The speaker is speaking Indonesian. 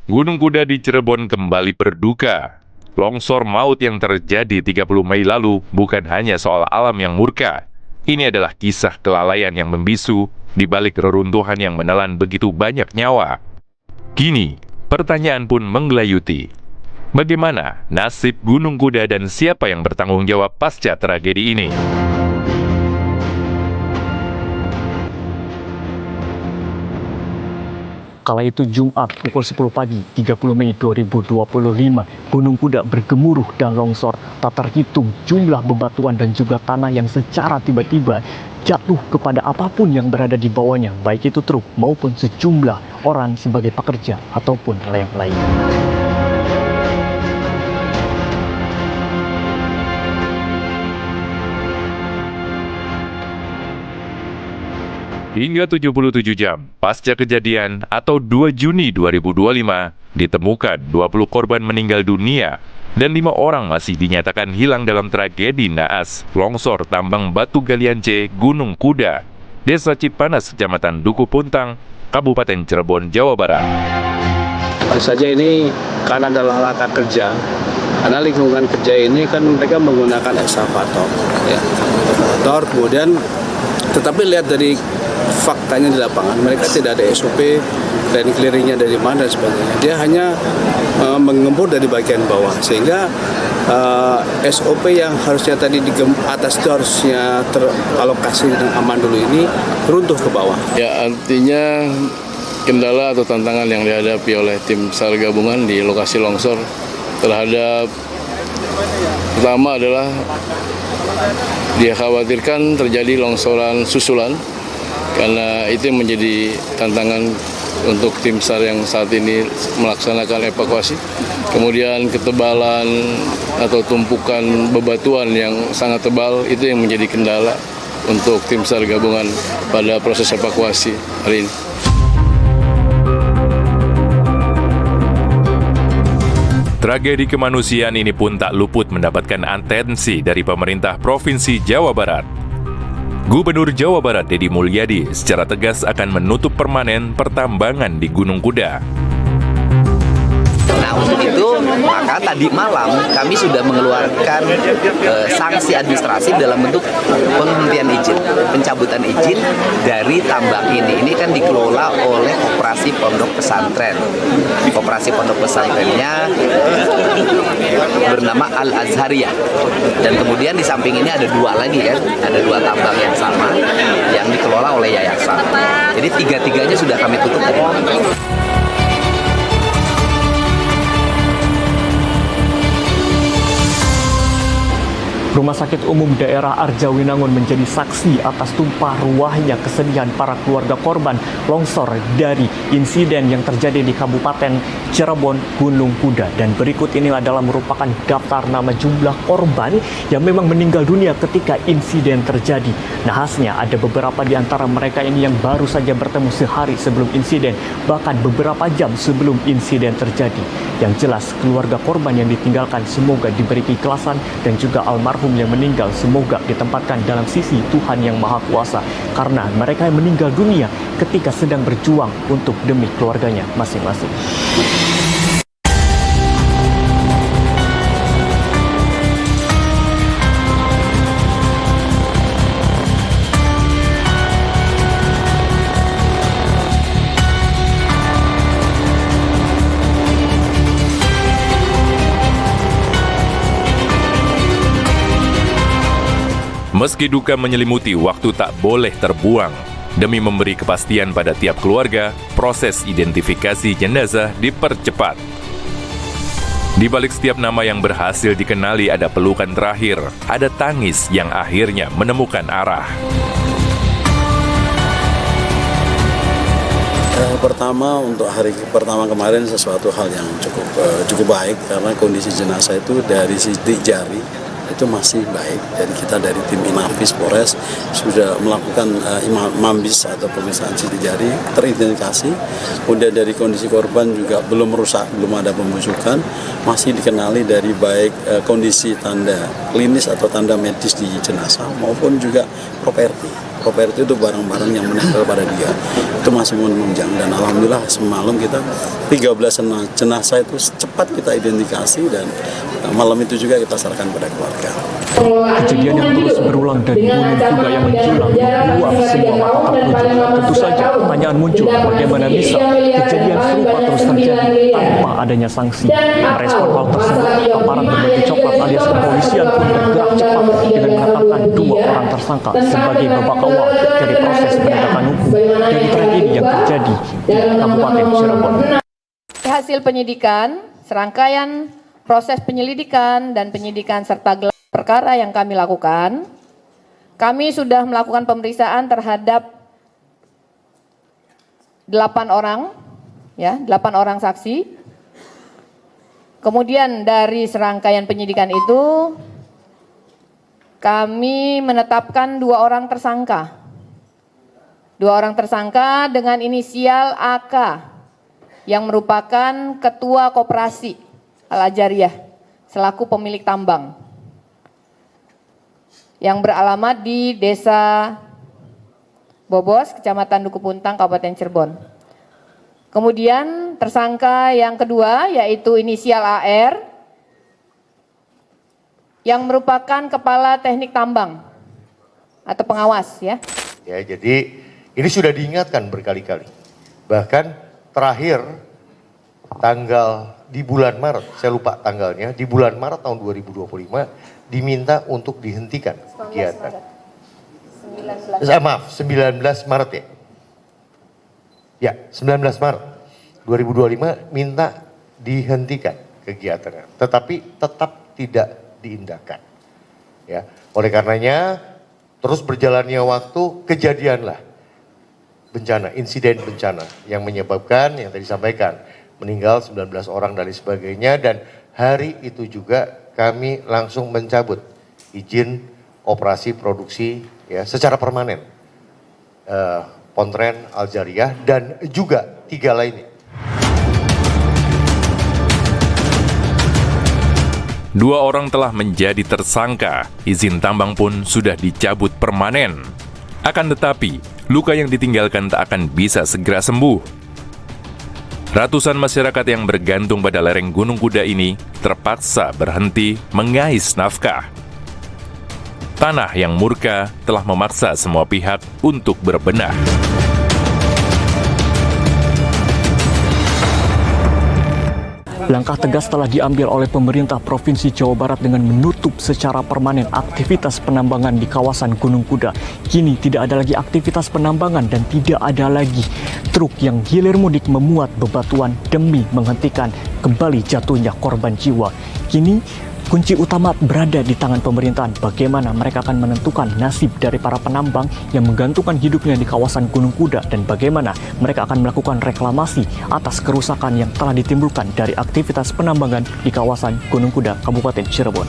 Gunung Kuda di Cirebon kembali berduka. Longsor maut yang terjadi 30 Mei lalu bukan hanya soal alam yang murka. Ini adalah kisah kelalaian yang membisu di balik reruntuhan yang menelan begitu banyak nyawa. Kini, pertanyaan pun menggelayuti. Bagaimana nasib Gunung Kuda dan siapa yang bertanggung jawab pasca tragedi ini? Kala itu Jumat pukul 10 pagi 30 Mei 2025, Gunung Kuda bergemuruh dan longsor. Tak terhitung jumlah bebatuan dan juga tanah yang secara tiba-tiba jatuh kepada apapun yang berada di bawahnya, baik itu truk maupun sejumlah orang sebagai pekerja ataupun yang lain. Hingga 77 jam pasca kejadian atau 2 Juni 2025, ditemukan 20 korban meninggal dunia dan 5 orang masih dinyatakan hilang dalam tragedi naas longsor tambang batu galian C Gunung Kuda, Desa Cipanas, Kecamatan Duku Puntang, Kabupaten Cirebon, Jawa Barat. Tentu saja ini karena adalah laka kerja, karena lingkungan kerja ini kan mereka menggunakan ekskavator, ya. Kemudian, tetapi lihat dari faktanya di lapangan, mereka tidak ada SOP dan clearingnya dari mana dan sebagainya. Dia hanya mengembur dari bagian bawah, sehingga SOP yang harusnya tadi di atas itu harusnya teralokasi dengan aman dulu ini runtuh ke bawah. Ya, artinya kendala atau tantangan yang dihadapi oleh tim SAR gabungan di lokasi longsor terhadap pertama adalah dikhawatirkan terjadi longsoran susulan, karena itu yang menjadi tantangan untuk tim SAR yang saat ini melaksanakan evakuasi. Kemudian ketebalan atau tumpukan bebatuan yang sangat tebal itu yang menjadi kendala untuk tim SAR gabungan pada proses evakuasi hari ini. Tragedi kemanusiaan ini pun tak luput mendapatkan atensi dari pemerintah Provinsi Jawa Barat. Gubernur Jawa Barat Deddy Mulyadi secara tegas akan menutup permanen pertambangan di Gunung Kuda. Nah, untuk itu maka tadi malam kami sudah mengeluarkan sanksi administratif dalam bentuk penghentian izin, pencabutan izin dari tambang ini. Ini kan dikelola oleh Koperasi Pondok Pesantren. Koperasi Pondok Pesantrennya bernama Al Azhariyah. Dan kemudian di samping ini ada dua lagi kan, ada dua tambang yang sama yang dikelola oleh yayasan. Jadi tiga-tiganya sudah kami tutup tadi malam. Rumah Sakit Umum Daerah Arjawinangun menjadi saksi atas tumpah ruahnya kesedihan para keluarga korban longsor dari insiden yang terjadi di Kabupaten Cirebon, Gunung Kuda. Dan berikut ini adalah merupakan daftar nama jumlah korban yang memang meninggal dunia ketika insiden terjadi. Nahasnya ada beberapa di antara mereka ini yang baru saja bertemu sehari sebelum insiden, bahkan beberapa jam sebelum insiden terjadi. Yang jelas keluarga korban yang ditinggalkan semoga diberi keikhlasan dan juga almarhum yang meninggal semoga ditempatkan dalam sisi Tuhan Yang Maha Kuasa, karena mereka yang meninggal dunia ketika sedang berjuang untuk demi keluarganya masing-masing. Meski duka menyelimuti, waktu tak boleh terbuang. Demi memberi kepastian pada tiap keluarga, proses identifikasi jenazah dipercepat. Di balik setiap nama yang berhasil dikenali ada pelukan terakhir, ada tangis yang akhirnya menemukan arah. Pertama, untuk hari pertama kemarin sesuatu hal yang cukup baik, karena kondisi jenazah itu dari sidik jari itu masih baik. Jadi kita dari tim Inafis Polres sudah melakukan mambis atau pemeriksaan sidik jari, teridentifikasi. Kemudian dari kondisi korban juga belum rusak, belum ada pembusukan, masih dikenali dari baik kondisi tanda klinis atau tanda medis di jenazah maupun juga properti. properti itu barang-barang yang menempel pada dia itu masih menunjang, dan alhamdulillah semalam kita 13 jenazah itu cepat kita identifikasi dan malam itu juga kita serahkan pada keluarga. Kejadian yang terus berulang dan gunung kuda yang menjulang membuat semua mata tertuju. Tentu saja pertanyaan muncul, bagaimana bisa kejadian serupa terus terjadi tanpa adanya sanksi. Merespon hal tersebut, aparat berbaju coklat alias kepolisian pun bergerak cepat dengan menetapkan 2 orang tersangka sebagai babak awal dari proses penegakan hukum dari tragedi yang terjadi di Kabupaten Cirebon. Hasil penyidikan, serangkaian proses penyelidikan dan penyidikan serta gelar perkara yang kami lakukan, kami sudah melakukan pemeriksaan terhadap 8 orang, 8 orang saksi. Kemudian dari serangkaian penyidikan itu, kami menetapkan 2 orang tersangka. 2 orang tersangka dengan inisial AK yang merupakan Ketua Koperasi Al-Ajariyah selaku pemilik tambang yang beralamat di Desa Bobos, Kecamatan Duku Puntang, Kabupaten Cirebon. Kemudian tersangka yang kedua yaitu inisial AR yang merupakan Kepala Teknik Tambang atau pengawas ya. Ya, jadi ini sudah diingatkan berkali-kali. Bahkan terakhir tanggal di bulan Maret, saya lupa tanggalnya, di bulan Maret tahun 2025 diminta untuk dihentikan kegiatan. 19 Maret ya. Ya, 19 Maret 2025 minta dihentikan kegiatannya, tetapi tetap tidak diindahkan. Ya, oleh karenanya terus berjalannya waktu kejadianlah bencana, insiden bencana yang menyebabkan yang tadi disampaikan meninggal 19 orang dan sebagainya, dan hari itu juga kami langsung mencabut izin operasi produksi ya secara permanen Pontren Al-Ajariyah dan juga 3 lainnya. 2 orang telah menjadi tersangka, izin tambang pun sudah dicabut permanen. Akan tetapi, luka yang ditinggalkan tak akan bisa segera sembuh. Ratusan masyarakat yang bergantung pada lereng Gunung Kuda ini terpaksa berhenti mengais nafkah. Tanah yang murka telah memaksa semua pihak untuk berbenah. Langkah tegas telah diambil oleh pemerintah Provinsi Jawa Barat dengan menutup secara permanen aktivitas penambangan di kawasan Gunung Kuda. Kini tidak ada lagi aktivitas penambangan dan tidak ada lagi truk yang hilir mudik memuat bebatuan demi menghentikan kembali jatuhnya korban jiwa. Kini kunci utama berada di tangan pemerintahan, bagaimana mereka akan menentukan nasib dari para penambang yang menggantungkan hidupnya di kawasan Gunung Kuda dan bagaimana mereka akan melakukan reklamasi atas kerusakan yang telah ditimbulkan dari aktivitas penambangan di kawasan Gunung Kuda, Kabupaten Cirebon.